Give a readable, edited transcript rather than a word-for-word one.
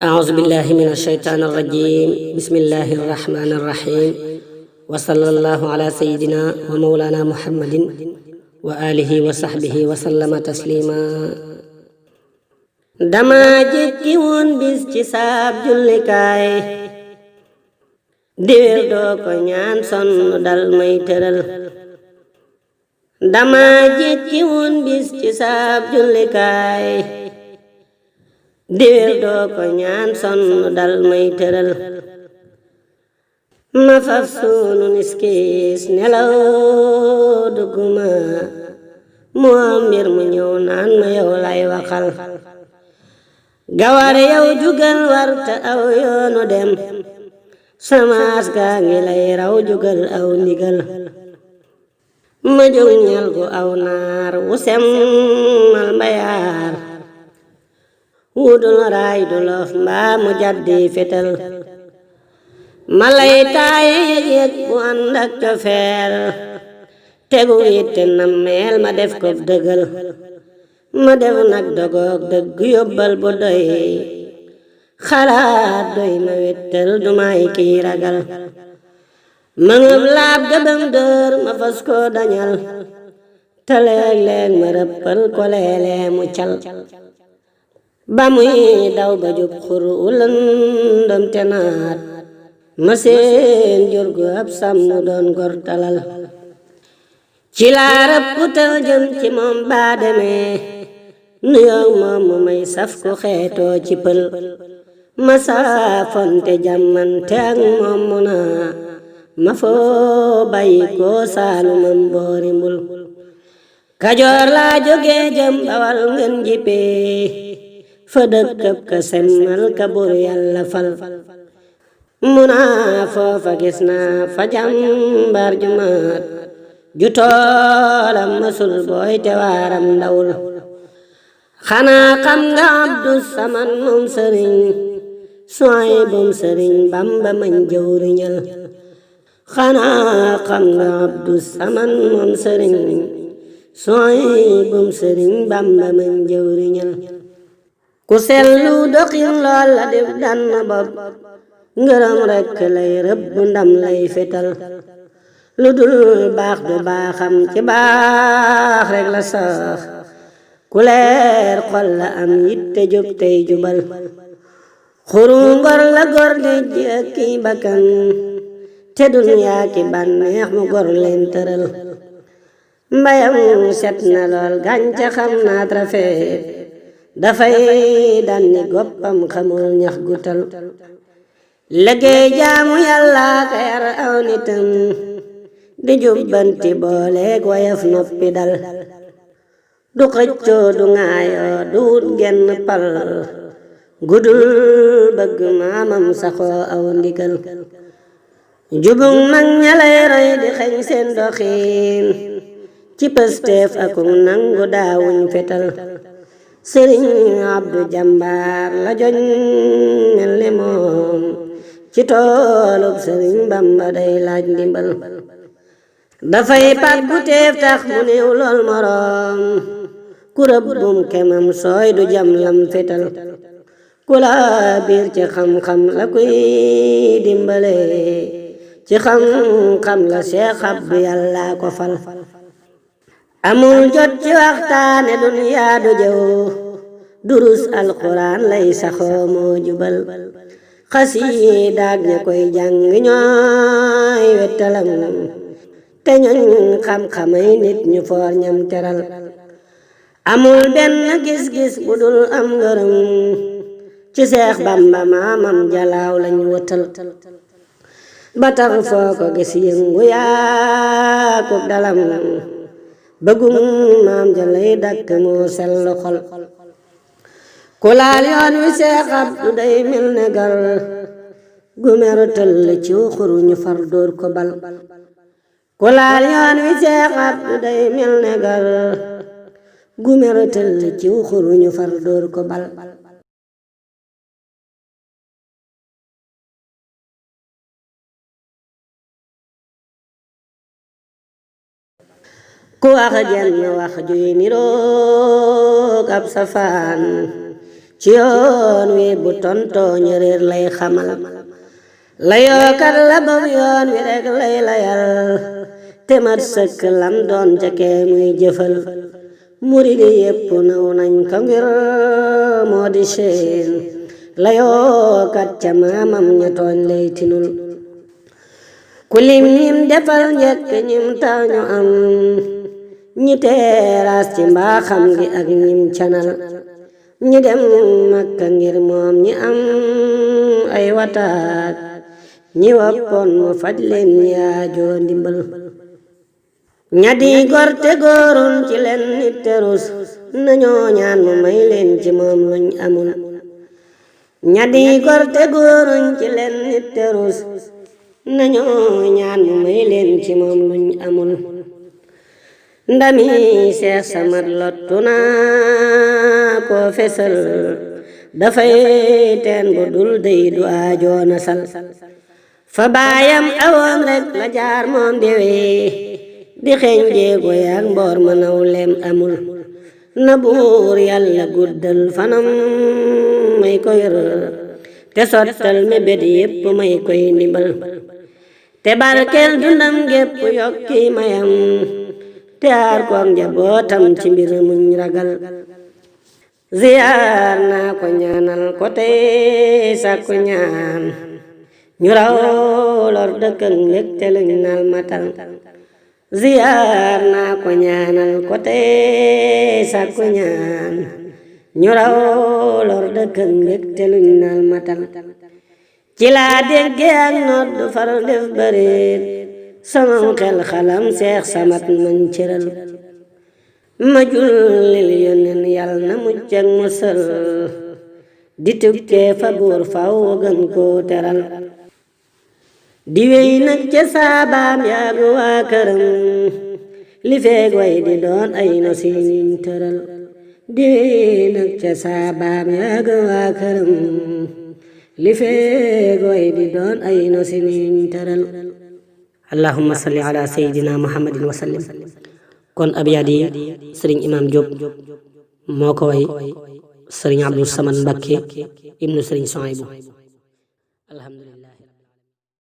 أعوذ بالله من الشيطان الرجيم بسم الله الرحمن الرحيم وصلى الله على سيدنا ومولانا محمد وآله وصحبه وسلم تسليما dama jekki woon bis ci saab jullikaay diwel doo ko ñaan sonn dal may tëral dama jekki woon bis ci saab jullikaay diwel doo ko ñaan sonn dal may tëral ma faf sunu niskiis nelaw dugguma mu am mbir mu ñëw naan ma yow lay waxal gawar yow jugal warta aw yoonu dem samaas gaa ngi lay raw jugal aw ndigal ma jóg ñal gu aw naar wu semmal mbayaar wudul raay du lof mbaa mu jaddi fetal ma lay taaye yëg bu ànd ak cofeel tegu yitte nammeel ma def ko dëggal ma def nag dogoog dëgg yóbbal bu doy xalaat doy ma wettal du may kii ragal ma ngëb laab gëbëm dër ma fas ko dañal te léeg-léeg ma rëppal ko leelee mu cal ba muy daw ba jub xur lëndëm te naat ma seen jur gu ab sàmm doon gor talal ci laa rëpputal jëm ci moom baa demee nuyoo moom mu may saf ku xeetoo ci pël ma saafonte jàmmante ak moom mu naa ma foo bàyyi koo saalumam boori mbul kajoor laa jógee jëm bawal ngeen jippee fa dëkkëb ka semmal ka bur yàlla fal mu naa foofa gis naa fa jàmbar ju maat ju toolam masul booy te waaram ndawul xanaa xam nga Abdou saman moom sëriñ sooy bum sëriñ Bamba mañ jëwriñal xanaa xam nga Abdou saman moom sëriñ sooy bum sëriñ Bamba mañ jëwriñal ku sellu doxin lool la def dann bopp ngërëm rekk lay rëbb ndam lay fetal lu dul baax du baaxam ci baax rek la sax ku leer xol la am yitte jub tey jubal xuru ngor la gor di ji ak ki bakkan te duniyaa ki bànneex mu gor leen tëral mbayam set na lool gàncaxam naat rafet dafay danni goppam xamul ñax gutal liggéey jaamu yàlla ka yar aw nitam di jubbanti booleeg wayaf noppi dal du xëccoo du ŋaayoo du wut genn pal gudul bëgg maamam saxoo aw ndigal jubug mag ñalay roy di xeñ seen doxiin ci pësteef akuk nangu daawuñ fetal sëriñ Abdou jàmbaar la joñ mel ni moom ci toolub sëriñ Bamba day laaj ndimbal dafay pàggu teef tax mu néew lool moroom ku rëbbum kemam sooy du jam lam fetal ku la biir ci xam-xam la kuy dimbale ci xam-xam la Cheikh Abdou yàlla ko fal amul jot ci waxtaane duniyaa du jëw durus alquran lay saxoo moo jubal xasiidaag ña koy jàng ñooy wettalam te ñoñ xam-xamay nit ñu foor ñam teral amul benn gis-gis bu dul am ngërëm ci Seex Bamba maamam jalaaw lañ wëtal ba tax foo ko gis yëngu yaa ko dalam bëggum maam jalay dakk moo sell xol ku laal yoon wi Seex Abdu day mel ne gar gu meru tëll ci xuru ñu far dóor ko bal ku laal yoon wi Seex Abdu day mel ne gar gu meru tëll ci xuru ñu far dóor ko bal ku wax jenn wax juy niroog ab safaan ci yoon wi bu tontoo ñu réer lay xamal layookat la bam yoon wi rek lay layal te mat sëkk lam doon ca kee muy jëfal muridi yépp naw nañ ko ngir moo di seen layookat ca maamam ña tooñ lay tinul ku lim ñim defal njëkk ñim taw ñu am ñi teeraas ci mbaaxam gi ak ñim canal ñi dem Makka ngir moom ñi am ay wataat ñi wappoon mu faj leen yaajoo ndimbal ña di gor te góorun ci leen nit terus nañoo ñaan mu may leen ci moom luñ amul ña di gor te góorun ci leen nit terus nañoo ñaan mu may leen ci moom luñ amul ndami Seex Samad lottu naa koo fesal dafay teen bu dul dey du aajoona sal fa baayam awoon rek la jaar moom di wey di xeeñ jéego yaak mboor ma nawleem amul na buur yàlla guddal fanam may koy te sottal mébét yépp may koy ndimbal te barkeel dundam gépp yokki mayam te aar koog njabootam ci mbir muñ ragal ziyaar naa ko ñaanal ko tey sàkku ñaan ñu raw lor dëkk ak mbégte luñ nal matal ziyaar naa ko ñaanal ko tey sàkku ñaan ñu raw lor dëkk ak mbégte luñ nal matal ci laa dégge ak nodd far def bëreet sama xel xalam Seex Samad nañ cëral ma jullil yónneen yàlla na mucc ak musal di tukkee fa buur faw gën koo teral di wey nag ca saabaam yaagu waa këram li feeg way di doon ay nosiñ tëral di wey nag ca saabaam yaagu waa këram li feeg way di doon ay nosiñ tëral allahumma salli ala sayyidina muhammadin wa sallim kon abyaat yi sëriñ imam Diop moo ko way sëriñ Abdou Samad Mbakke ibnu sëriñ Souhaïbou alhamdulillah